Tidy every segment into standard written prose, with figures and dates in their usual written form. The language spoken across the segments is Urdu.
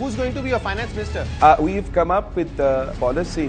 who's going to be your finance minister? We've come up with the policy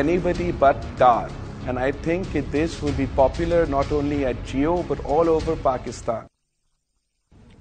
anybody but dar, and I think this will be popular not only at Jio but all over Pakistan.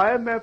IMF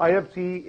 IFC,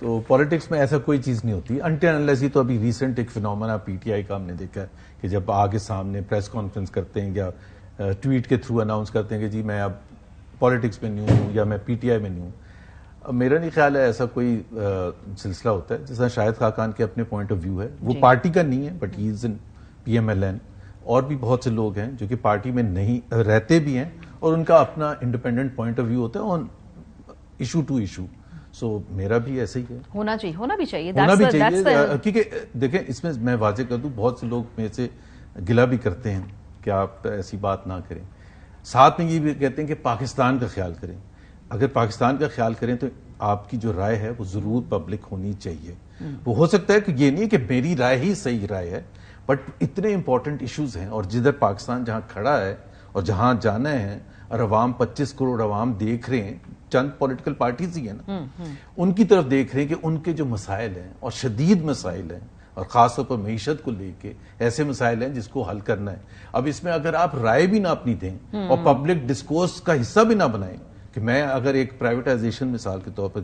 تو پالیٹکس میں ایسا کوئی چیز نہیں ہوتی انٹل انلیس. تو ابھی ریسنٹ ایک فینومینا پی ٹی آئی کا ہم نے دیکھا ہے کہ جب آگے سامنے پریس کانفرنس کرتے ہیں یا ٹویٹ کے تھرو اناؤنس کرتے ہیں کہ جی میں اب پالیٹکس میں نہیں ہوں یا میں پی ٹی آئی میں نہیں ہوں. میرا نہیں خیال ہے ایسا کوئی سلسلہ ہوتا ہے. جس طرح شاہد خاقان کے اپنے پوائنٹ آف ویو ہے, وہ پارٹی کا نہیں ہے but he is in P M L N. اور بھی بہت سے لوگ ہیں جو کہ پارٹی میں نہیں رہتے بھی ہیں اور ان کا اپنا انڈیپینڈنٹ پوائنٹ آف ویو ہوتا ہے آن ایشو ٹو ایشو. سو میرا بھی ایسا ہی ہے, ہونا بھی چاہیے. کیونکہ دیکھیں اس میں میں واضح کر دوں, بہت سے لوگ میں سے گلہ بھی کرتے ہیں کہ آپ ایسی بات نہ کریں, ساتھ میں یہ بھی کہتے ہیں کہ پاکستان کا خیال کریں. اگر پاکستان کا خیال کریں تو آپ کی جو رائے ہے وہ ضرور پبلک ہونی چاہیے. وہ ہو سکتا ہے کہ یہ نہیں کہ میری رائے ہی صحیح رائے ہے, بٹ اتنے امپورٹنٹ ایشوز ہیں اور جدھر پاکستان جہاں کھڑا ہے اور جہاں جانا ہے اور عوام 25 کروڑ عوام دیکھ رہے ہیں, چند پولیٹیکل پارٹیز ہی ہیں نا, ان کی طرف دیکھ رہے ہیں کہ ان کے جو مسائل ہیں اور شدید مسائل ہیں اور خاص طور پر معیشت کو لے کے ایسے مسائل ہیں جس کو حل کرنا ہے. اب اس میں اگر آپ رائے بھی نہ اپنی دیں اور پبلک ڈسکورس کا حصہ بھی نہ بنائیں کہ میں اگر ایک پرائیویٹائزیشن مثال کے طور پر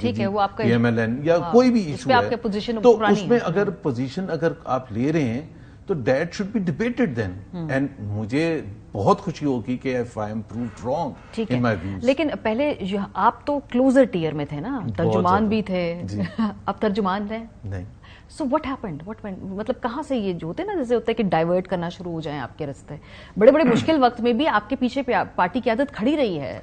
پی ایم ایل این یا کوئی بھی ایشو ہے تو اس میں اگر پوزیشن اگر آپ لے رہے ہیں تو that should be debated then. And مجھے بہت خوشی ہوگی کہ if I am proved wrong in my views. لیکن پہلے آپ تو کلوزر ٹیئر میں تھے نا, ترجمان بھی تھے, اب ترجمان رہے نہیں. سو what happened? مطلب کہاں سے یہ جو ہوتے ہیں نا, جیسے ہوتا ہے کہ ڈائیورٹ کرنا شروع ہو جائیں آپ کے راستے, بڑے بڑے مشکل وقت میں بھی آپ کے پیچھے پارٹی کی عادت کھڑی رہی ہے.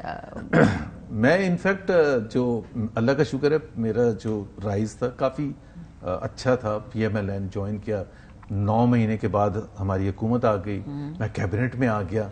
میں انفیکٹ جو اللہ کا شکر ہے میرا جو رائز تھا کافی اچھا تھا. P M L N join کیا, 9 مہینے کے بعد ہماری حکومت آ گئی, میں کیبنٹ میں آ گیا.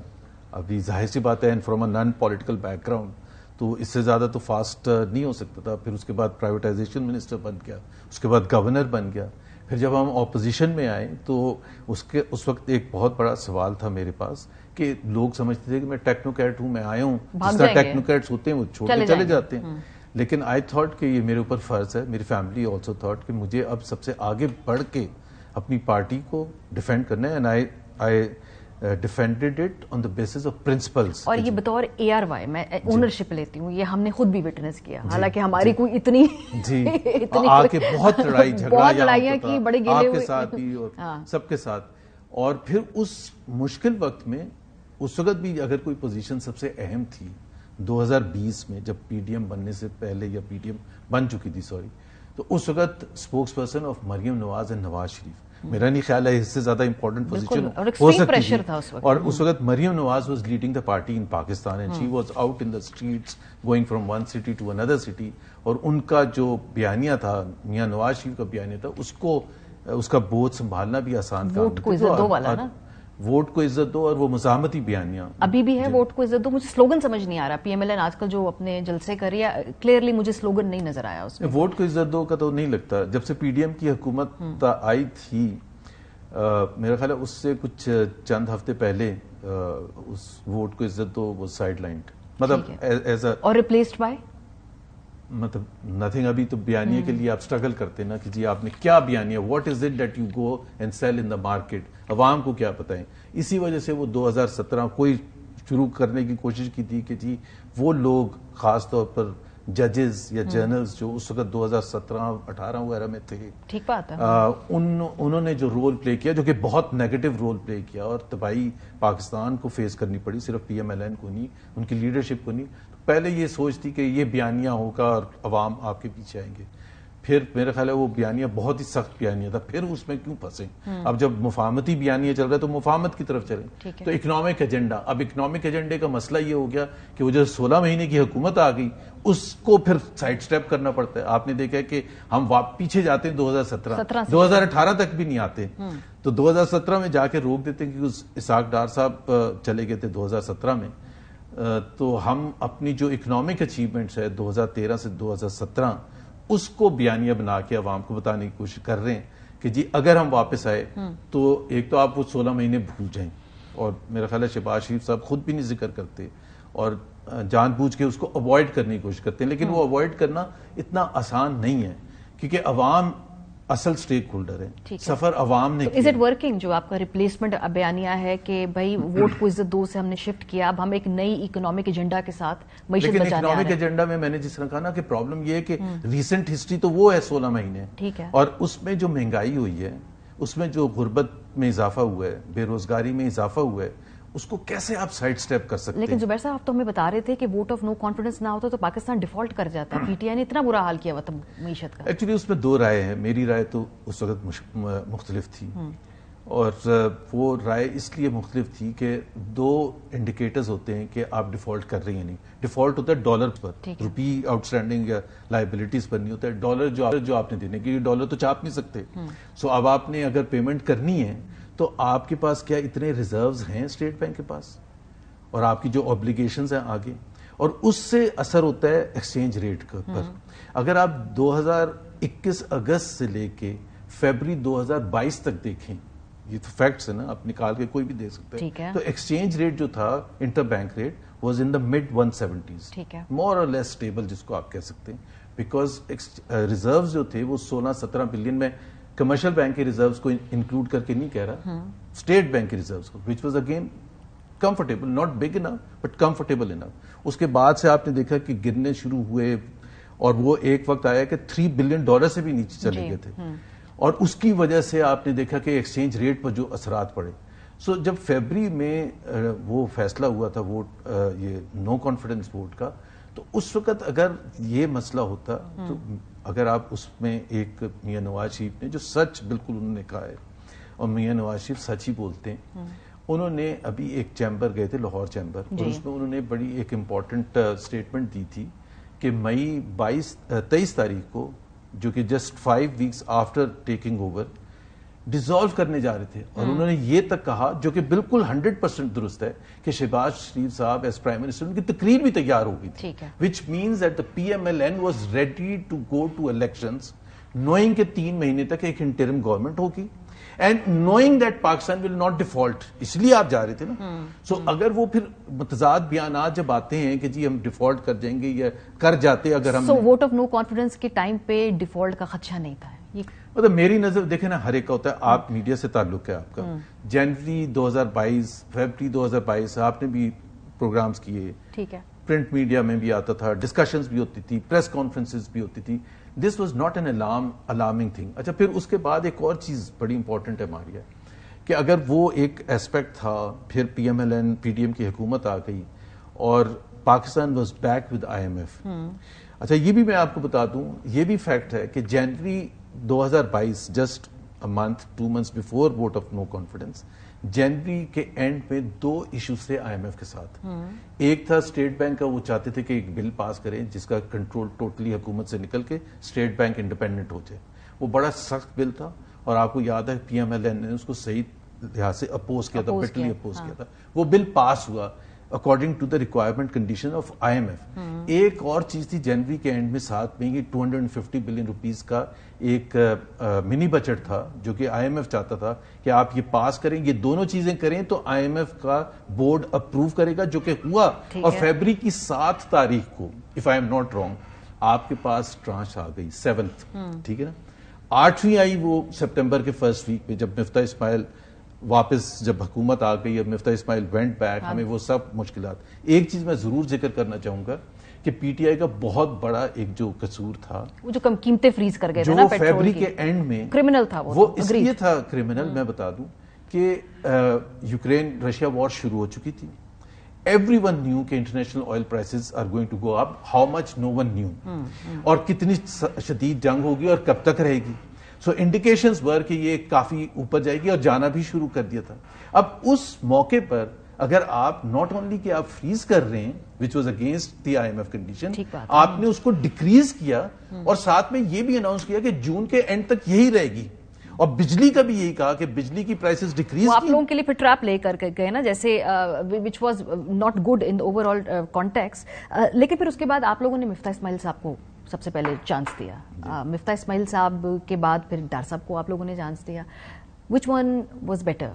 ابھی ظاہر سی بات ہے from a non political back ground تو اس سے زیادہ تو فاسٹ نہیں ہو سکتا تھا. پھر اس کے بعد پرائیویٹائزیشن منسٹر بن گیا, اس کے بعد گورنر بن گیا. پھر جب ہم اپوزیشن میں آئے تو اس وقت ایک بہت بڑا سوال تھا میرے پاس کہ لوگ سمجھتے تھے کہ میں ٹیکنوکریٹ ہوں, میں آیا ہوں, جس طرح ٹیکنوکریٹس ہوتے ہیں وہ چھوڑ کے چلے جاتے ہیں. لیکن آئی تھاٹ کہ یہ میرے اوپر فرض ہے, میری فیملی آلسو تھاٹ کہ مجھے اب سب سے آگے بڑھ کے اپنی پارٹی کو ڈیفینڈ کرنا ہے. And I defended it on the basis of principles. اور یہ بطور ARY میں اونرشپ لیتی ہوں, یہ ہم نے خود بھی وٹنس کیا, حالانکہ ہماری کوئی اتنی آ کے بہت لڑائی جھگڑا لڑائیاں کی, بڑے گلے آپ کے ساتھ بھی اور سب کے ساتھ. اور پھر اس مشکل وقت میں اس وقت بھی اگر کوئی پوزیشن سب سے اہم تھی 2020 میں جب پی ڈی ایم بننے سے پہلے, یا پی ڈی ایم بن چکی تھی سوری, تو اس وقت spokesperson of Maryam Nawaz and Nawaz Sharif, میرا نہیں خیال ہے اس سے زیادہ امپورٹنٹ پوزیشن ہو سکتی تھی. اور اس وقت Maryam Nawaz was leading the party in Pakistan and she was out in the streets going from one city to another city. اور ان کا جو بیانیہ تھا, میاں نواز شریف کا بیانیہ تھا, اس کا بوجھ سنبھالنا بھی آسان کام ووٹ کو عزت دو والا نا, ووٹ کو عزت دو, اور وہ مزاحمتی بیانیہ ابھی بھی ہے, ووٹ کو عزت دو. مجھے سلوگن سمجھ نہیں آ رہا, پی ایم ایل این آج کل جو اپنے جلسے کر رہی ہے, کلیئرلی مجھے سلوگن نہیں نظر آیا اس میں. ووٹ کو عزت دو کا تو نہیں لگتا. جب سے پی ڈی ایم کی حکومت آئی تھی, میرا خیال ہے اس سے کچھ چند ہفتے پہلے اس ووٹ کو عزت دو وہ سائڈ لائنڈ, مطلب ایز اے, اور ریپلیسڈ بائی مطلب نتھنگ. ابھی تو بیانیے کے لیے آپ اسٹرگل کرتے ہیں نا کہ جی آپ نے کیا بیانیہ, what is it that you go and sell in the market, عوام کو کیا پتہ ہے. اسی وجہ سے وہ 2017 کوئی شروع کرنے کی کوشش کی تھی کہ جی وہ لوگ خاص طور پر ججز یا جرنلز جو اس وقت 2017-18 وغیرہ میں تھے, ٹھیک بات ہے, انہوں نے جو رول پلے کیا, جو کہ بہت نیگیٹو رول پلے کیا, اور تباہی پاکستان کو فیس کرنی پڑی, صرف پی ایم ایل این کو نہیں, ان کی لیڈرشپ کو نہیں. پہلے یہ سوچ تھی کہ یہ بیانیہ ہوگا اور عوام آپ کے پیچھے آئیں گے. پھر میرا خیال ہے وہ بیانیہ بہت ہی سخت بیانیہ تھا, پھر اس میں کیوں پھنسے. اب جب مفاہمتی بیانیہ چل رہا ہے تو مفاہمت کی طرف چلیں. تو اکنامک ایجنڈا, اب اکنامک ایجنڈے کا مسئلہ یہ ہو گیا کہ وہ جو 16 مہینے کی حکومت آ گئی اس کو پھر سائڈ سٹیپ کرنا پڑتا ہے. آپ نے دیکھا ہے کہ ہم پیچھے جاتے ہیں 2018 تک بھی نہیں آتے, تو 2017 میں جا کے روک دیتے ہیں کیونکہ اسحاق ڈار صاحب چلے گئے تھے 2017 میں. تو ہم اپنی جو اکنامک اچیومنٹس ہے 2013 سے 2017 اس کو بیانیہ بنا کے عوام کو بتانے کی کوشش کر رہے ہیں کہ جی اگر ہم واپس آئے تو ایک تو آپ وہ 16 مہینے بھول جائیں, اور میرا خیال ہے شہباز شریف صاحب خود بھی نہیں ذکر کرتے اور جان بوجھ کے اس کو اوائڈ کرنے کی کوشش کرتے ہیں. لیکن وہ اوائڈ کرنا اتنا آسان نہیں ہے, کیونکہ عوام اصل سٹیک ہولڈر ہیں, سفر عوام نے. از اٹ ورکنگ جو آپ کا ریپلیسمنٹ بیانیہ ہے کہ بھائی ووٹ کو عزت دو سے ہم نے شفٹ کیا, اب ہم ایک نئی اکنامک ایجنڈا کے ساتھ معیشت بچانے آ رہے ہیں. لیکن اکنامک ایجنڈا میں نے جس طرح کہا نا کہ پرابلم یہ ہے کہ ریسنٹ ہسٹری تو وہ ہے 16 مہینے, ٹھیک ہے, اور اس میں جو مہنگائی ہوئی ہے, اس میں جو غربت میں اضافہ ہوا ہے, بے روزگاری میں اضافہ ہوا ہے, اس کو کیسے آپ سائڈ سٹیپ کر سکتے ہیں؟ لیکن زبیر صاحب آپ تو ہمیں بتا رہے تھے کہ ووٹ آف نو کانفیڈنس نہ ہوتا تو پاکستان ڈیفالٹ کر جاتا. پی ٹی آئی نے اتنا برا حال کیا ہوا تھا معیشت کا. ایکچولی اس میں دو رائے ہیں. میری رائے تو اس وقت مختلف تھی, اور وہ رائے اس لیے مختلف تھی کہ دو انڈیکیٹرز ہوتے ہیں کہ آپ ڈیفالٹ کر رہی ہیں. نہیں, ڈیفالٹ ہوتا ہے ڈالر پر, روپی آؤٹ اسٹینڈنگ یا لائبلٹیز پر نہیں ہوتا ہے. ڈالر جو آپ نے دینے کی, ڈالر تو چھاپ نہیں سکتے. سو اب آپ نے اگر پیمنٹ کرنی ہے تو آپ کے پاس کیا اتنے ریزروز ہیں اسٹیٹ بینک کے پاس, اور آپ کی جو اوبلیگیشنز ہیں آگے, اور اس سے اثر ہوتا ہے ایکسچینج ریٹ کے اوپر. اگر آپ 2021 اگست سے لے کے فیبری 2022 تک دیکھیں, یہ تو فیکٹس ہے نا, آپ نکال کے کوئی بھی دے سکتے ہیں, تو ایکسچینج ریٹ جو تھا interbank rate was in the mid 170s, more اور لیس اسٹیبل جس کو آپ کہہ سکتے ہیں, بیکاز ریزروز جو تھے وہ 16-17 بلین میں کمرشل بینک کے ریزروز کو انکلوڈ کر کے نہیں کہہ رہا, اسٹیٹ بینک کے ریزروز کو, which was again comfortable, not big enough but comfortable enough. اس کے بعد سے آپ نے دیکھا کہ گرنے شروع ہوئے, اور وہ ایک وقت آیا کہ $3 بلین سے بھی نیچے چلے گئے تھے, اور اس کی وجہ سے آپ نے دیکھا کہ ایکسچینج ریٹ پر جو اثرات پڑے. سو جب فیبری میں وہ فیصلہ ہوا تھا ووٹ, یہ نو کانفیڈنس ووٹ کا, تو اس وقت اگر یہ مسئلہ ہوتا تو اگر آپ اس میں ایک میاں نواز شریف نے جو سچ بالکل انہوں نے کہا ہے, اور میاں نواز شریف سچ ہی بولتے ہیں, انہوں نے ابھی ایک چیمبر گئے تھے, لاہور چیمبر, اور اس میں انہوں نے بڑی ایک امپورٹنٹ اسٹیٹمنٹ دی تھی کہ مئی 23 تاریخ کو, جو کہ just 5 weeks after taking over, dissolve کرنے جا رہے تھے, اور انہوں نے یہ تک کہا جو کہ بالکل 100% درست ہے کہ شہباز شریف صاحب ایز پرائم منسٹر, ان کی تقریر بھی تیار ہو گئی تھی, which means that the PMLN was ready to go to elections knowing کہ 3 مہینے تک ایک انٹرم گورنمنٹ ہوگی, and knowing that Pakistan will not default, اس لیے آپ جا رہے تھے نا. سو اگر وہ پھر متضاد بیانات جب آتے ہیں کہ جی ہم ڈیفالٹ کر جائیں گے یا کر جاتے, اگر ہم ووٹ آف نو کانفیڈنس کے ٹائم پہ ڈیفالٹ کا خدشہ نہیں تھا. مطلب میری نظر دیکھیں نا, ہر ایک کا ہوتا ہے, آپ میڈیا سے تعلق ہے آپ کا, جنوری 2022 فیبری 2022 آپ نے بھی پروگرامز کیے, ٹھیک ہے, پرنٹ میڈیا میں بھی آتا تھا, ڈسکشنز بھی ہوتی تھی, پریس کانفرنسز بھی ہوتی تھی. This was not an alarming thing. اچھا, پھر اس کے بعد ایک اور چیز بڑی امپورٹنٹ ہے ہماری, کہ اگر وہ ایک ایسپیکٹ تھا, پھر PMLN PDM کی حکومت آ گئی, اور Pakistan was back with IMF. اچھا, یہ بھی میں آپ کو بتا دوں, یہ بھی فیکٹ ہے کہ جنوری 2022 just month 2 months before vote of no confidence, جنوری کے اینڈ میں 2 ایشوز تھے IMF کے ساتھ. ایک تھا اسٹیٹ بینک کا, وہ چاہتے تھے کہ ایک بل پاس کریں جس کا کنٹرول ٹوٹلی حکومت سے نکل کے اسٹیٹ بینک انڈیپینڈنٹ ہو جائے. وہ بڑا سخت بل تھا, اور آپ کو یاد ہے PMLN نے اس کو صحیح لحاظ سے اپوز کیا تھا, بٹلی اپوز کیا تھا. وہ بل پاس ہوا according to the requirement condition of IMF. ایک اور چیز تھی جنوری کے اینڈ میں 7 مئی کی 250 بلین روپیز کا ایک منی بجٹ تھا, جو کہ IMF چاہتا تھا کہ آپ یہ پاس کریں, یہ دونوں چیزیں کریں تو IMF کا بورڈ اپروو کرے گا, جو کہ ہوا. اور فیبری کی 7 تاریخ کو, if I am not wrong, آپ کے پاس ٹرانش آ گئی 7th, ٹھیک ہے نا. 8ویں آئی وہ سپٹمبر کے فرسٹ ویک میں, جب مفتاح اسماعیل واپس جب حکومت آ گئی, اب مفتاح اسماعیل وینٹ بیک, ہمیں وہ سب مشکلات. ایک چیز میں ضرور ذکر کرنا چاہوں گا کہ PTI کا بہت بڑا ایک جو قصور تھا, وہ جو قیمتیں فریز کر گئے تھے نا فیبری کے اینڈ میں, کرمنل تھا وہ اس لیے تھا کرمنل. میں بتا دوں کہ یوکرین رشیا وار شروع ہو چکی تھی. Everyone knew کہ international oil prices are going to go up, how much no one knew, اور کتنی شدید جنگ ہوگی اور کب تک رہے گی. سو انڈیکیشنز ور کہ یہ کافی اوپر جائے گی, اور جانا بھی شروع کر دیا تھا. اب اس موقع پر اگر آپ ناٹ اونلی کہ آپ فریز کر رہے ہیں which was against the IMF condition, آپ نے اس کو ڈیکریز کیا, اور ساتھ میں یہ بھی اناؤنس کیا کہ جون کے اینڈ تک یہی رہے گی, اور بجلی کا بھی یہی کہا کہ بجلی کی پرائسز ڈیکریز. آپ لوگوں کے لیے پھر ٹریپ لے کر گئے نا, جیسے which was not good in over all context. لیکن پھر اس کے بعد آپ لوگوں نے مفتاح اسماعیل صاحب کو سب سے پہلے چانس دیا. مفتاح اسماعیل صاحب کے بعد پھر ڈار صاحب کو آپ لوگوں نے چانس دیا. Which one was better?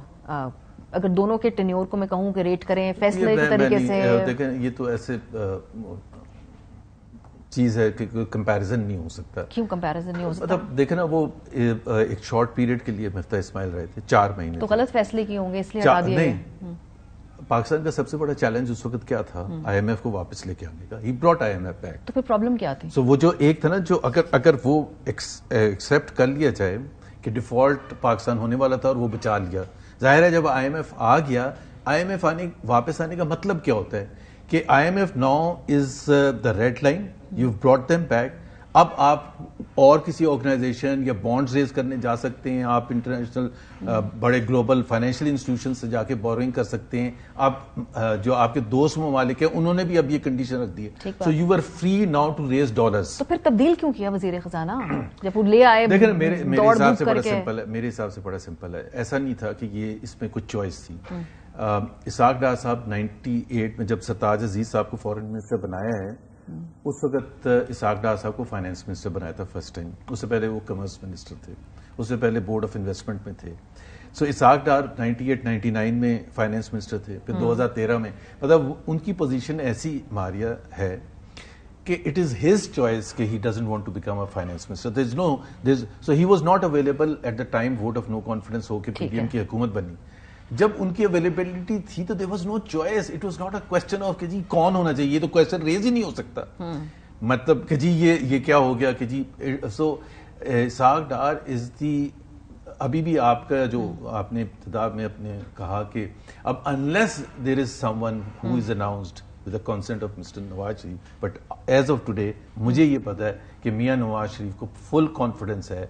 اگر دونوں کے ٹینیور کو میں کہوں کہ ریٹ کریں فیصلے کے طریقے سے. دیکھیں, یہ تو ایسے چیز ہے کہ کوئی کمپیریزن نہیں ہو سکتا. کیوں کمپیریزن نہیں ہو سکتا؟ مطلب دیکھیں نا وہ ایک شارٹ پیریڈ کے لیے مفتاح اسماعیل رہے تھے 4 مہینے. تو غلط فیصلے کیے ہوں گے اس لیے ہٹا دیے گئے. پاکستان کا سب سے بڑا چیلنج اس وقت کیا تھا؟ آئی ایم ایف کو واپس لے کے آنے کا. He brought I M F back. تو پھر پرابلم کیا تھی؟ سو وہ جو ایک تھا نا جو اگر وہ ایکسپٹ کر لیا جائے کہ ڈیفالٹ پاکستان ہونے والا تھا اور وہ بچا لیا. ظاہر ہے جب آئی ایم ایف آ گیا, آئی ایم ایف واپس آنے کا مطلب کیا ہوتا ہے کہ I M F now is the red line, you brought them back. اب آپ اور کسی آرگنائزیشن یا بانڈز ریز کرنے جا سکتے ہیں, آپ انٹرنیشنل بڑے گلوبل فائنینشیل انسٹیٹیوشن سے جا کے بورنگ کر سکتے ہیں. آپ جو آپ کے دوست ممالک ہیں انہوں نے بھی اب یہ کنڈیشن رکھ دی ہے. So you are free now to raise dollars. تو پھر تبدیل کیوں کیا وزیر خزانہ جب وہ لے آئے؟ دیکھیں میرے حساب سے بڑا سمپل ہے, میرے حساب سے بڑا سمپل ہے. ایسا نہیں تھا کہ یہ اس میں کچھ چوائس تھی. اسحاق ڈار صاحب 98 میں جب سرتاج عزیز صاحب کو فارن منسٹر بنایا ہے, اس وقت اسحاق ڈار صاحب کو فائنانس منسٹر بنایا تھا فرسٹ ٹائم. اس سے پہلے وہ کامرس منسٹر تھے, اس سے پہلے بورڈ آف انویسٹمنٹ میں تھے. سو اسحاق ڈار 98-99 میں فائنانس منسٹر تھے, پھر 2013 میں. مطلب ان کی پوزیشن ایسی ماریا ہے کہ اٹ از ہز چوائس کہ he doesn't want to become a finance minister. So he was not available at the time vote of no confidence ہو کے پی ڈی ایم کی حکومت بنی. جب ان کی اویلیبلٹی تھی تو there was no choice. It was not a question of کہ جی کون ہونا چاہیے, یہ تو کوشچن ریز ہی نہیں ہو سکتا. مطلب کہ جی یہ کیا ہو گیا کہ جی. سو اسحاق ڈار از دی, ابھی بھی آپ کا جو آپ نے ابتدا میں اپنے کہا کہ اب unless there is someone who is announced with the consent of mister Nawaz Sharif, but as of today مجھے یہ پتا ہے کہ میاں نواز شریف کو فل کانفیڈنس ہے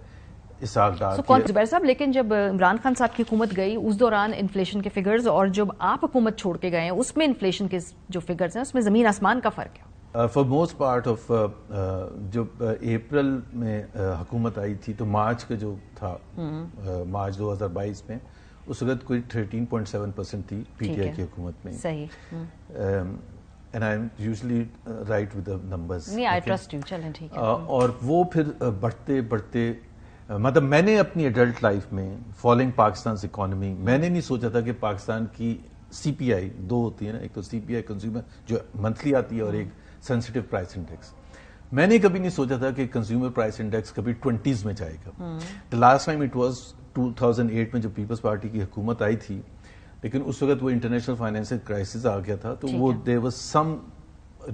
اسحاق ڈار. زبیر صاحب لیکن جب عمران خان صاحب کی حکومت گئی اس دوران انفلیشن کے فگرز اور جب آپ حکومت چھوڑ کے گئے ہیں اس میں انفلیشن کے جو فگرز ہیں اس میں زمین آسمان کا فرق ہے. فار موسٹ پارٹ آف جب اپریل میں حکومت آئی تھی تو مارچ کا جو تھا, مارچ 2022 میں, اس وقت کوئی 13.7% تھی پی ٹی آئی کی حکومت میں. صحیح. And I am usually right with the numbers. نہیں, آئی ٹرسٹ یو. چلیں ٹھیک ہے. اور وہ پھر بڑھتے بڑھتے, مطلب میں نے اپنی ایڈلٹ لائف میں فالوئنگ پاکستان اکانومی, میں نے نہیں سوچا تھا کہ پاکستان کی سی پی آئی 2 ہوتی ہے نا, ایک تو سی پی آئی کنزیومر جو منتھلی آتی ہے اور ایک سینسٹیو پرائس انڈیکس. میں نے کبھی نہیں سوچا تھا کہ کنزیومر پرائس انڈیکس کبھی 20s میں جائے گا. لاسٹ ٹائم اٹ واز 2008 میں جو پیپلز پارٹی کی حکومت آئی تھی, لیکن اس وقت وہ انٹرنیشنل فائنینشیل کرائسس آ گیا تھا تو وہ there was some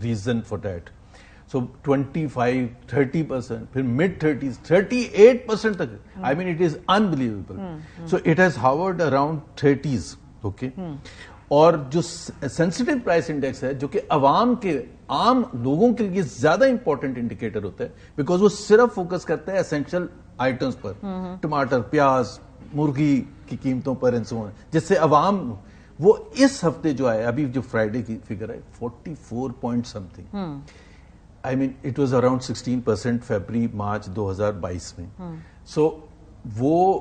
reason for that. So 25-30%, پھر mid 30s 38% تک. I mean it is unbelievable. So it has hovered around 30s. Okay. اور جو سینسٹیو پرائس انڈیکس ہے جو کہ عام لوگوں کے لیے زیادہ امپورٹنٹ انڈیکیٹر ہوتا ہے, بیکاز وہ صرف فوکس کرتا ہے اسینشل آئٹمس پر, ٹماٹر, پیاز, مرغی کی قیمتوں پر اینڈ سو آن, جس سے عوام وہ اس ہفتے جو آئے, ابھی جو فرائیڈے کی فگر ہے 44 point something. I mean it was around 16% فیبری March 2022 میں. سو وہ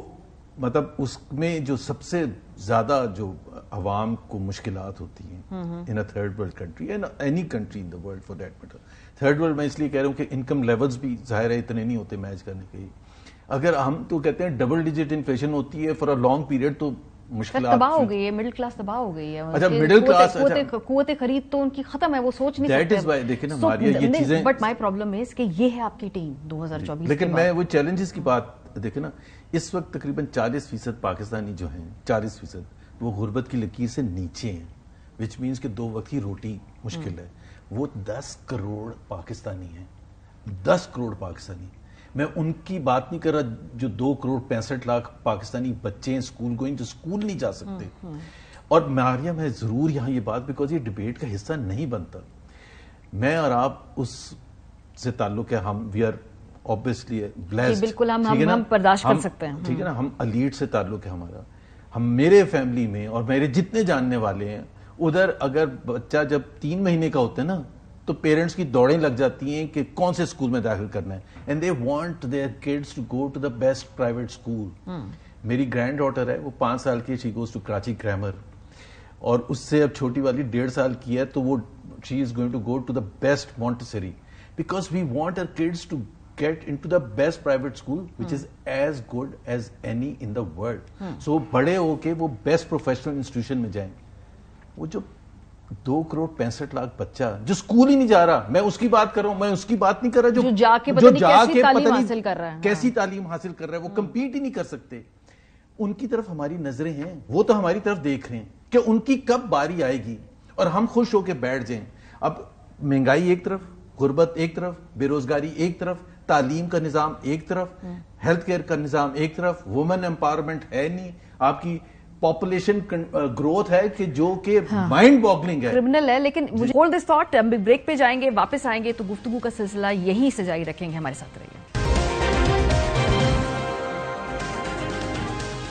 مطلب اس میں جو سب سے زیادہ جو عوام کو مشکلات ہوتی ہیں in a third world country and any country in the world for that matter. Third world میں اس لیے کہہ رہا ہوں کہ انکم لیولز بھی ظاہر ہے اتنے نہیں ہوتے میچ کرنے کے. اگر ہم تو کہتے ہیں ڈبل ڈیجٹ انفلیشن ہوتی ہے فار اے لانگ پیریڈ تو مشکلات تباہ ہو گئی ہے, مڈل کلاس تباہ ہو گئی ہے. اچھا مڈل کلاس قوت خرید تو ان کی ختم ہے, وہ سوچ نہیں سکتے. دیکھیں نا ماریا یہ چیزیں, بٹ مائی پرابلم ہے کہ یہ ہے آپ کی ٹیم 2024. لیکن میں وہ چیلنجز کی بات دیکھیں نا, اس وقت تقریباً 40% پاکستانی جو ہیں 40% وہ غربت کی لکیر سے نیچے ہیں, وچ مینس کہ 2 وقت کی روٹی مشکل ہے. وہ 10 کروڑ پاکستانی ہیں, 10 کروڑ پاکستانی. میں ان کی بات نہیں کر رہا جو 2 کروڑ 65 لاکھ پاکستانی بچے ہیں اسکول گوئنگ, جو اسکول نہیں جا سکتے. اور ماریا میں ضرور یہاں یہ بات, بیکاز یہ ڈبیٹ کا حصہ نہیں بنتا, میں اور آپ اس سے تعلق ہے, ہم وی آر obviously blessed. بالکل ہم برداشت کر سکتے ہیں. ٹھیک ہے نا, ہم الیٹ سے تعلق ہے ہمارا. ہم میرے فیملی میں اور میرے جتنے جاننے والے ہیں ادھر اگر بچہ جب 3 مہینے کا ہوتا ہے نا تو پیرنٹس کی دوڑیں لگ جاتی ہیں کہ کون سے اسکول میں داخل کرنا ہے, and they want their kids to go to the best private school. میری گرینڈ ڈاٹر ہے, وہ 5 سال کی, she goes to Karachi grammar, اور اس سے اب چھوٹی والی 1.5 سال کی ہے, تو وہ she is going to go to the best Montessori, because we want our kids to get into the best private school which is as good as any in the world. So بڑے ہو کے وہ بیسٹ پروفیشنل انسٹیٹیوشن میں جائیں. وہ جو 2,65,00,000 بچہ جو اسکول ہی نہیں جا رہا, میں اس کی بات کر رہا ہوں, میں اس کی بات نہیں کر رہا جو جا کے پتہ نہیں تعلیم حاصل کر رہا ہے, کیسی تعلیم حاصل کر رہا ہے, وہ کمپیٹ ہی نہیں کر سکتے. ان کی طرف ہماری نظریں ہیں, وہ تو ہماری طرف دیکھ رہے ہیں کہ ان کی کب باری آئے گی اور ہم خوش ہو کے بیٹھ جائیں. اب مہنگائی ایک طرف, غربت ایک طرف, بے روزگاری ایک طرف, تعلیم کا نظام ایک طرف, ہیلتھ کیئر کا نظام ایک طرف, وومن امپاورمنٹ ہے نہیں, آپ کی پاپولیشن گروتھ ہے کہ جو کہ مائنڈ باگلنگ ہے, کرمنل ہے. لیکن ہولڈ دس تھاٹ, ہم بریک پہ جائیں گے, واپس آئیں گے تو گفتگو کا سلسلہ یہیں سے جاری رکھیں گے. ہمارے ساتھ رہیے.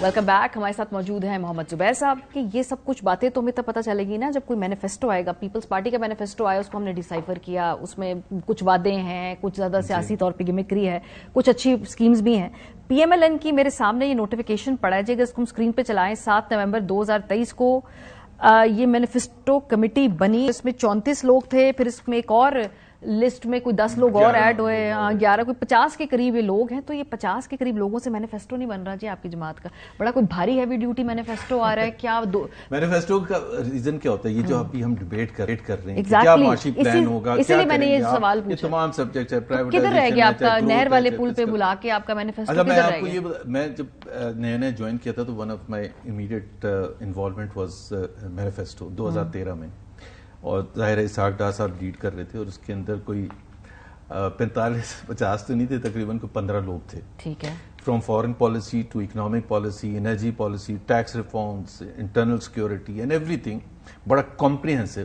Welcome back. ہمارے ساتھ موجود ہیں محمد زبیر صاحب. کہ یہ سب کچھ باتیں تو ہمیں تب پتہ چلے گی نا جب کوئی مینیفیسٹو آئے گا, پیپلز پارٹی کا مینیفیسٹو آیا, اس کو ہم نے ڈیسائفر کیا, اس میں کچھ وعدے ہیں, کچھ زیادہ سیاسی طور پہ گمکری ہے, کچھ اچھی اسکیمز بھی ہیں. پی ایم ایل این کی میرے سامنے یہ نوٹیفیکیشن پڑا ہے جی, اگر اس کو ہم اسکرین پہ چلائیں, 7 نومبر 2023 کو یہ مینیفیسٹو کمیٹی بنی. اس میں 34 لوگ تھے, پھر اس میں ایک اور لسٹ میں کوئی 10 لوگ اور ایڈ ہوئے, 11, کوئی 50 کے قریب یہ لوگ ہیں. تو یہ 50 کے قریب لوگوں سے مینیفیسٹو نہیں بن رہا جی آپ کی جماعت کا, بڑا کوئی بھاری ہیوی ڈیوٹی مینیفیسٹو آ رہا ہے. کیا مینیفیسٹو کا ریزن کیا ہوتا ہے, یہ جو ابھی ہم ڈیبیٹ کر رہے ہیں کیا معاشی پلان ہوگا, اسی لیے میں نے یہ سوال پوچھا, تمام سبجیکٹس ہے, کدھر رہ گیا آپ کا نہر والے پل پہ بلا کے آپ کا مینیفیسٹو کدھر رہ گیا؟ میں جب نیا جوائن کیا تھا تو one of my immediate involvement was manifesto 2013 میں, اور ظاہر ہے اسحاق ڈار صاحب لیڈ کر رہے تھے, اور اس کے اندر کوئی 45-50 تو نہیں تھے, تقریباً کوئی 15 لوگ تھے. ٹھیک ہے. From foreign policy to economic policy, energy policy, tax reforms, internal security and everything, بڑا کمپریہنسو.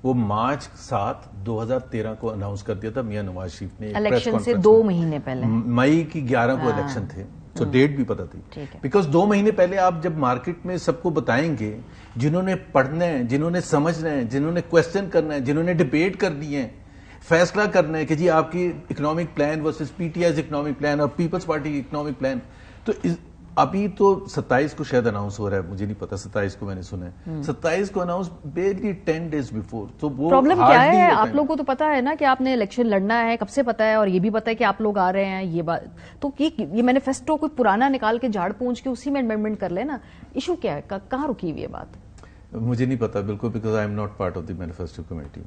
وہ مارچ 7, 2013 کو اناؤنس کر دیا تھا میاں نواز شریف نے, الیکشن سے 2 مہینے پہلے, مئی کی 11 کو الیکشن تھے, تو ڈیٹ بھی پتا تھی. بیکاز 2 مہینے پہلے آپ جب مارکیٹ میں سب کو بتائیں گے, جنہوں نے پڑھنا ہے, جنہوں نے سمجھنا ہے, جنہوں نے کوشچن کرنا ہے, جنہوں نے ڈبیٹ کرنی ہے, فیصلہ کرنا ہے کہ جی آپ کی economic plan versus P T I economic plan اور پیپلز پارٹی کی اکنامک پلان, تو ابھی تو 27 کو شاید اناؤنس ہو رہا ہے, مجھے نہیں پتا, 27 کو میں نے سنا ہے, 27 کو اناؤنس بیرلی 10 days before. تو وہ پرابلم کیا ہے, آپ لوگوں کو تو پتا ہے نا کہ آپ نے الیکشن لڑنا ہے, کب سے پتا ہے, اور یہ بھی پتا ہے کہ آپ لوگ آ رہے ہیں, یہ بات تو یہ مینیفیسٹو کوئی پرانا نکال کے جھاڑ پونچھ کے اسی میں امینڈمنٹ کر لینا. ایشو کیا ہے, کہاں رکی ہوئی ہے بات؟ مجھے نہیں پتا بالکل, because I am not part of the manifesto committee.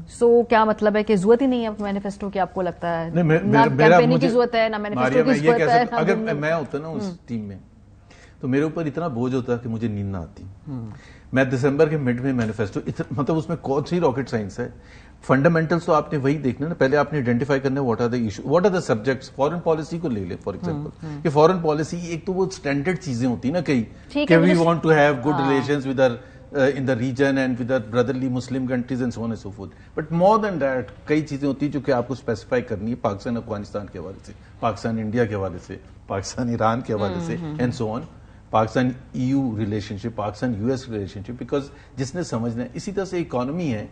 So کیا مطلب ہے کہ ضرورت ہی نہیں ہے مینیفیسٹو کی, آپ کو لگتا ہے نہ کیمپیننگ کی ضرورت ہے, نہ مینیفیسٹو کی ضرورت ہے؟ اگر میں ہوتا نا اس ٹیم میں تو میرے اوپر اتنا بوجھ ہوتا ہے کہ مجھے نیند نہ آتی. میں دسمبر کے مڈ میں مینیفیسٹو, مطلب اس میں کون سی راکٹ سائنس ہے, فنڈامنٹلس تو آپ نے وہی دیکھنا نا, پہلے آپ نے آئیڈینٹیفائی کرنا what are the issue, what are the subjects. Foreign policy کو لے لے فار ایگزامپل, کہ فارن پالیسی ایک تو وہ اسٹینڈرڈ چیزیں ہوتی نا کئی, کہ we want to have good relations with in the region and with the brotherly Muslim countries and so on and so forth. But more than that, کئی چیزیں ہوتی ہیں جو کہ آپ کو اسپیسیفائی کرنی ہے, پاکستان افغانستان کے حوالے سے, پاکستان انڈیا کے حوالے سے, پاکستان ایران کے حوالے سے and so on, Pakistan EU relation ship, Pakistan US relation ship, because جس نے سمجھنا ہے. اسی طرح سے اکانومی ہے,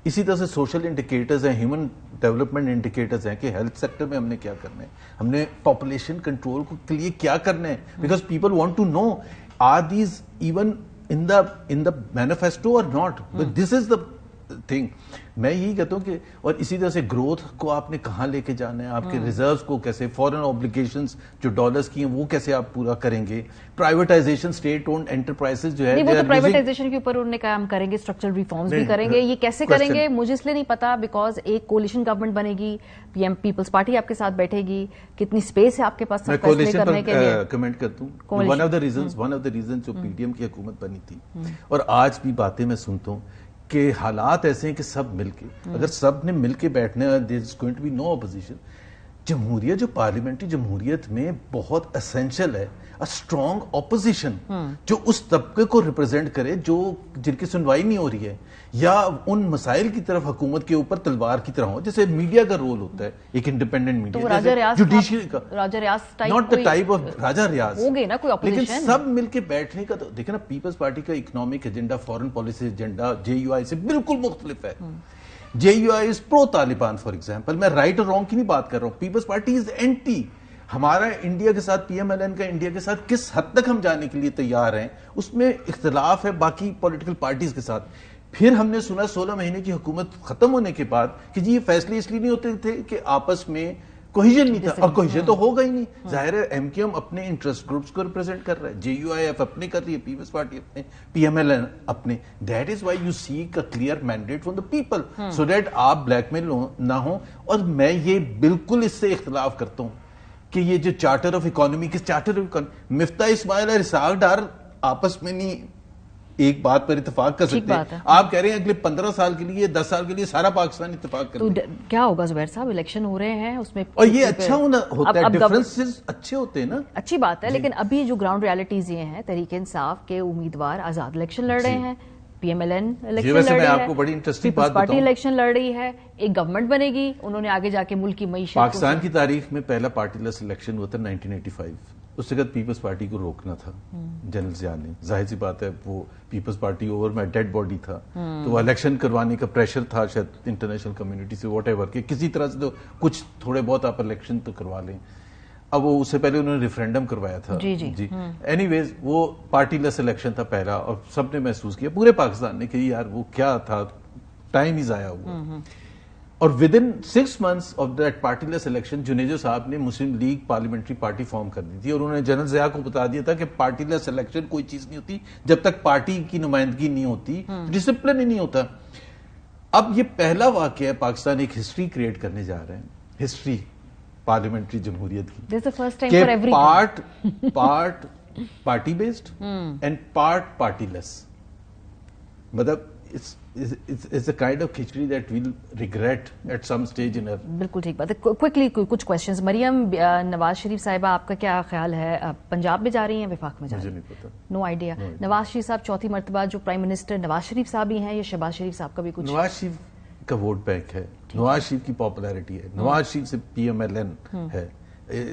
اسی طرح سے سوشل انڈیکیٹرز ہیں, ہیومن ڈیولپمنٹ انڈیکیٹرز ہیں, کہ ہیلتھ سیکٹر میں ہم نے کیا کرنا ہے, ہم نے پاپولیشن کنٹرول کے لیے کیا کرنا ہے, because people want to know or these even in the manifesto or not, but this is the thing. میں یہی کہتا ہوں کہ, اور اسی طرح سے گروتھ کو آپ نے کہاں لے کے جانا ہے, آپ کے ریزروز کو کیسے, فورن اوبلیگیشنز جو ڈالرز کی ہیں وہ کیسے آپ پورا کریں گے, پرائیویٹائزیشن اسٹیٹ اونڈ انٹرپرائزز جو ہے, وہ تو پرائیویٹائزیشن کے اوپر انہوں نے کہا ہم کریں گے, اسٹرکچرل ریفارمز بھی کریں گے. یہ کیسے کریں گے مجھے اس لیے نہیں پتا, بیکاز ایک کولیشن گورنمنٹ بنے گی, پی ایم پیپلز پارٹی آپ کے ساتھ بیٹھے گی, کتنی اسپیس ہے آپ کے پاس فیصلے کرنے کے لیے. کمنٹ کرتا ہوں, ون آف دا ریزنز جو پی ڈی ایم کی حکومت بنی تھی, اور آج بھی باتیں میں سنتا ہوں کہ حالات ایسے ہیں کہ سب مل کے, اگر سب نے مل کے بیٹھنے, there is going to be no opposition. جمہوریت جو پارلیمنٹری جمہوریت میں بہت اسینشل ہے, اسٹرانگ اپوزیشن جو اس طبقے کو ریپرزینٹ کرے جو جن کی سنوائی نہیں ہو رہی ہے, یا ان مسائل کی طرف حکومت کے اوپر تلوار کی طرح ہو, جیسے میڈیا کا رول ہوتا ہے, ایک انڈیپینڈنٹ میڈیا, جوڈیشری کا, ناٹ دا ٹائپ آف راجہ ریاض, لیکن سب مل کے بیٹھنے کا. تو دیکھیں نا, پیپلز پارٹی کا economic agenda, foreign policy agenda JUI سے بالکل مختلف ہے. JUI is pro Taliban for example, میں رائٹ اور رانگ کی نہیں بات کر رہا ہوں, پیپلز پارٹی از اینٹی. ہمارا انڈیا کے ساتھ PMLN کا انڈیا کے ساتھ کس حد تک ہم جانے کے لیے تیار ہیں, اس میں اختلاف ہے باقی پولیٹیکل پارٹیز کے ساتھ. پھر ہم نے سنا 16 مہینے کی حکومت ختم ہونے کے بعد کہ جی یہ فیصلے اس لیے نہیں ہوتے تھے کہ آپس میں کوہیژن نہیں تھا, اور کوہیژن تو ہوگا ہی نہیں. ظاہر ہے ایم کیو ایم اپنے انٹرسٹ گروپس کو ریپرزینٹ کر رہا ہے, جے یو آئی ایف اپنے کر رہی ہے, پیپلز پارٹی اپنے, پی ایم ایل این اپنے. That is why you seek a clear mandate from the people so that آپ بلیک میل نہ ہوں. اور میں یہ بالکل اس سے اختلاف کرتا ہوں کہ یہ جو چارٹر آف اکانومی کے چارٹر آف اکانومی, مفتاح اسماعیل اور اسحاق ڈار آپس میں نہیں ایک بات پر اتفاق کر سکتے ہیں. آپ کہہ رہے ہیں اگلے 15 سال کے لیے 10 سال کے لیے سارا پاکستان اتفاق کر رہے ہیں. کیا ہوگا زبیر صاحب, الیکشن ہو رہے ہیں اس میں, اور یہ اچھا ہوتا ہے, ڈفرنسز اچھے ہوتے ہیں نا, اچھی بات ہے. لیکن ابھی جو گراؤنڈ ریالٹیز یہ ہیں, تحریک انصاف کے امیدوار آزاد الیکشن لڑ رہے ہیں, P M L N election لڑ رہی ہے, پیپلز پارٹی الیکشن لڑ رہی ہے, ایک گورنمنٹ بنے گی, انہوں نے آگے جا کے ملک کی معیشت. پاکستان کی تاریخ میں پہلا پارٹی لیس الیکشن ہوا تھا 1985, اس وقت پیپلز پارٹی کو روکنا تھا جنرل ضیاء نے. ظاہر سی بات ہے وہ پیپلز پارٹی اوور میں ڈیڈ باڈی تھا, تو وہ الیکشن کروانے کا پریشر تھا شاید انٹرنیشنل کمیونٹی سے, واٹ ایور, کہ کسی طرح سے تو کچھ تھوڑے بہت آپ الیکشن تو کروا لیں. اب وہ اس سے پہلے انہوں نے ریفرینڈم کروایا تھا. جی اینی ویز وہ پارٹی لیس الیکشن تھا پہلا, اور سب نے محسوس کیا پورے پاکستان نے کہ یار وہ کیا تھا, ٹائم ہی ضائع ہوا. اور with in 6 months of that party less election Junejo صاحب نے Muslim League parliamentary party form کر دی تھی, اور انہوں نے جنرل ضیاء کو بتا دیا تھا کہ پارٹی لیس الیکشن کوئی چیز نہیں ہوتی جب تک پارٹی کی نمائندگی نہیں ہوتی, ڈسپلن ہی نہیں ہوتا. اب یہ پہلا واقعہ ہے, پاکستان ایک ہسٹری کریٹ کرنے جا رہے ہیں, ہسٹری پارلیمنٹری جمہوریت کی, کہ part party based and part party less. مطلب it's a kind of khichdi that we'll regret at some stage in our. بالکل ٹھیک بات ہے. کوئکلی کچھ کوشچنز. مریم نواز شریف صاحبہ, آپ کا کیا خیال ہے, پنجاب میں جا رہی ہیں, وفاق میں جا رہی ہیں؟ مجھے نہیں پتا, نو آئیڈیا. نواز شریف صاحب چوتھی مرتبہ جو پرائم منسٹر نواز شریف صاحب ہی ہیں, یا شہباز شریف صاحب کا بھی کچھ؟ نواز شریف کا ووٹ بینک ہے, نواز شریف کی پاپولیرٹی ہے, نواز شریف سے پی ایم ایل این ہے,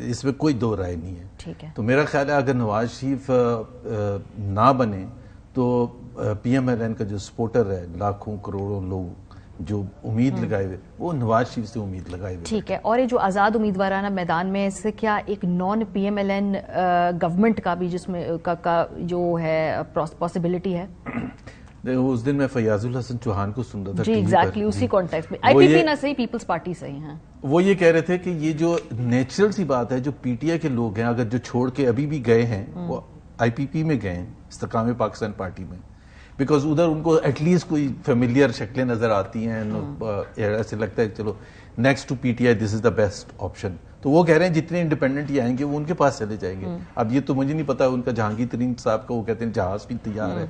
اس میں کوئی دو رائے نہیں ہے. ٹھیک ہے, تو میرا خیال ہے اگر نواز شریف نہ بنے تو پی ایم ایل این کا جو سپورٹر ہے, لاکھوں کروڑوں لوگ جو امید لگائے ہوئے, وہ نواز شریف سے امید لگائے ہوئے. ٹھیک ہے. اور یہ جو آزاد امیدوارانہ میدان میں, اس سے کیا ایک non P M L N government کا بھی جس میں کا جو ہے پاسبلٹی ہے؟ اس دن میں فیاض الحسن چوہان کو سن رہا تھا. جی ایگزیکٹلی اسی کانٹیکسٹ میں, آئی پی پی نہ صحیح, پیپلز پارٹی صحیح ہیں. وہ یہ کہہ رہے تھے کہ یہ جو نیچرل سی بات ہے, جو پی ٹی آئی کے لوگ ہیں اگر جو چھوڑ کے ابھی بھی گئے ہیں, وہ آئی پی پی میں گئے ہیں, استحکام پاکستان پارٹی میں, بیکاز ادھر ان کو ایٹ لیسٹ کوئی فیملیئر شکلیں نظر آتی ہیں, ایسے لگتا ہے چلو next to P T I this is the best option. تو وہ کہہ رہے ہیں جتنے انڈیپینڈنٹ ہی آئیں گے وہ ان کے پاس چلے جائیں گے. اب یہ تو مجھے نہیں پتا, ان کا جہانگیر ترین صاحب کا وہ کہتے ہیں جہاز بھی تیار ہے,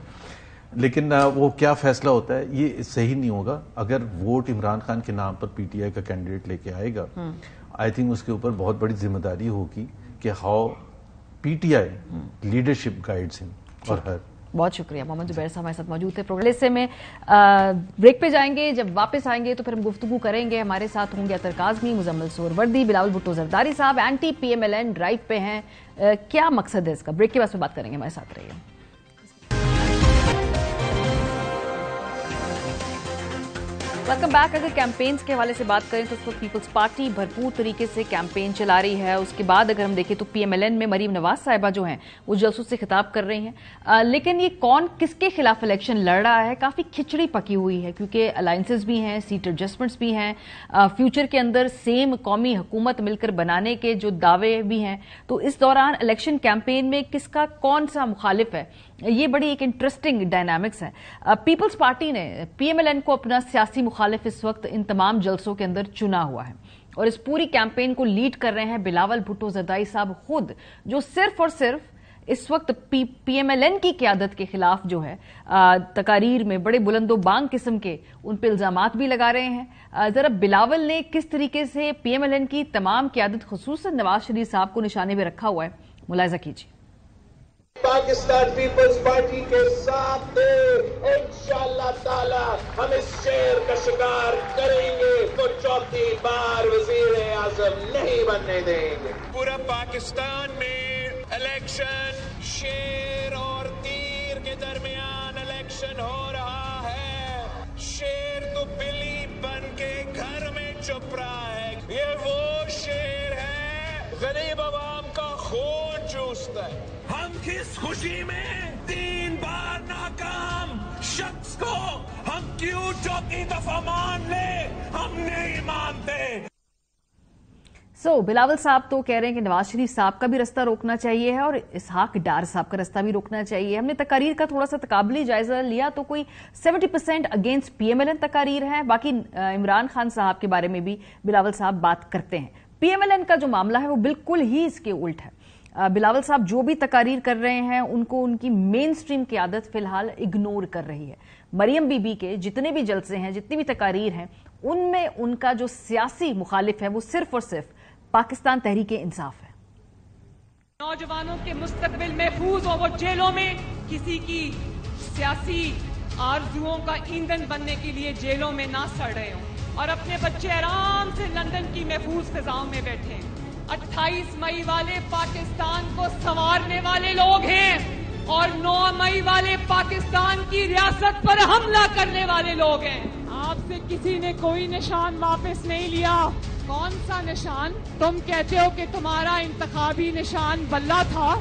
لیکن وہ کیا فیصلہ ہوتا ہے یہ صحیح نہیں ہوگا. اگر ووٹ عمران خان کے نام پر پی ٹی آئی کا کینڈیڈیٹ لے کے آئے گا, آئی تھنک اس کے اوپر بہت بڑی ذمہ داری ہوگی کہ how P T I leadership guides ہم. اور بہت شکریہ. محمد زبیر صاحب ہمارے ساتھ موجود تھے. پروگرام سے میں بریک پہ جائیں گے, جب واپس آئیں گے تو پھر ہم گفتگو کریں گے. ہمارے ساتھ ہوں گے اطہر کاظمی, مزمل سہروردی, Bilawal Bhutto Zardari Sahab, anti P M L N drive پہ ہیں. کیا مقصد ہے اس کا؟ بریک کے بعد میں بات کریں گے, ہمارے ساتھ رہیے. Welcome back. اگر کیمپینز کے حوالے سے بات کریں تو اس وقت پیپلز پارٹی بھرپور طریقے سے کیمپین چلا رہی ہے. اس کے بعد اگر ہم دیکھیں تو پی ایم ایل این میں مریم نواز صاحبہ جو ہیں وہ جلسوں سے خطاب کر رہی ہیں. لیکن یہ کون کس کے خلاف الیکشن لڑ رہا ہے, کافی کھچڑی پکی ہوئی ہے, کیونکہ الائنسز بھی ہیں, سیٹ ایڈجسٹمنٹس بھی ہیں, فیوچر کے اندر سیم قومی حکومت مل کر بنانے کے جو دعوے بھی ہیں. تو اس دوران الیکشن کیمپین میں کس کا کون سا مخالف ہے, یہ بڑی ایک انٹرسٹنگ ڈائنامکس ہے. پیپلز پارٹی نے پی ایم ایل این کو اپنا سیاسی مخالف اس وقت ان تمام جلسوں کے اندر چنا ہوا ہے, اور اس پوری کیمپین کو لیڈ کر رہے ہیں بلاول بھٹو زرداری صاحب خود, جو صرف اور صرف اس وقت پی ایم ایل این کی قیادت کے خلاف جو ہے تقاریر میں بڑے بلند و بانگ قسم کے ان پہ الزامات بھی لگا رہے ہیں. ذرا بلاول نے کس طریقے سے پی ایم ایل این کی تمام قیادت خصوصاً نواز شریف صاحب کو نشانے میں رکھا ہوا ہے, ملاحظہ کیجیے. پاکستان پیپلز پارٹی کے ساتھ انشاءاللہ تعالی ہم اس شیر کا شکار کریں گے تو چوتھی بار وزیر اعظم نہیں بننے دیں گے. پورا پاکستان میں الیکشن شیر اور تیر کے درمیان الیکشن ہو رہا ہے. شیر تو بلی بن کے گھر میں چھپ رہا ہے, یہ وہ شیر ہے غریب عوام کا خون چوستا ہے. ہم کس خوشی میں 3 بار ناکام شخص کو ہم کیوں چوتھی دفعہ مان لے, ہم نہیں مانتے. بلاول صاحب تو کہہ رہے ہیں کہ نواز شریف صاحب کا بھی رستہ روکنا چاہیے ہے اور اسحاق ڈار صاحب کا رستہ بھی روکنا چاہیے. ہم نے تقاریر کا تھوڑا سا تقابلی جائزہ لیا تو کوئی 70% against P M L N تقاریر ہے. باقی عمران خان صاحب کے بارے میں بھی بلاول صاحب بات کرتے ہیں. پی ایم ایل این کا جو معاملہ ہے وہ بالکل ہی اس کے الٹ ہے. بلاول صاحب جو بھی تقاریر کر رہے ہیں ان کو ان کی مین سٹریم قیادت فی الحال اگنور کر رہی ہے. مریم بی بی کے جتنے بھی جلسے ہیں, جتنی بھی تقاریر ہیں, ان میں ان کا جو سیاسی مخالف ہے وہ صرف اور صرف پاکستان تحریک انصاف ہے. نوجوانوں کے مستقبل محفوظ ہو, وہ جیلوں میں کسی کی سیاسی آرزوؤں کا ایندھن بننے کے لیے جیلوں میں نہ سڑ رہے ہوں, اور اپنے بچے آرام سے لندن کی محفوظ فضاؤں میں بیٹھے ہیں. 28 مئی والے پاکستان کو سنوارنے والے لوگ ہیں اور 9 مئی والے پاکستان کی ریاست پر حملہ کرنے والے لوگ ہیں. آپ سے کسی نے کوئی نشان واپس نہیں لیا. کون سا نشان؟ تم کہتے ہو کہ تمہارا انتخابی نشان بلہ تھا.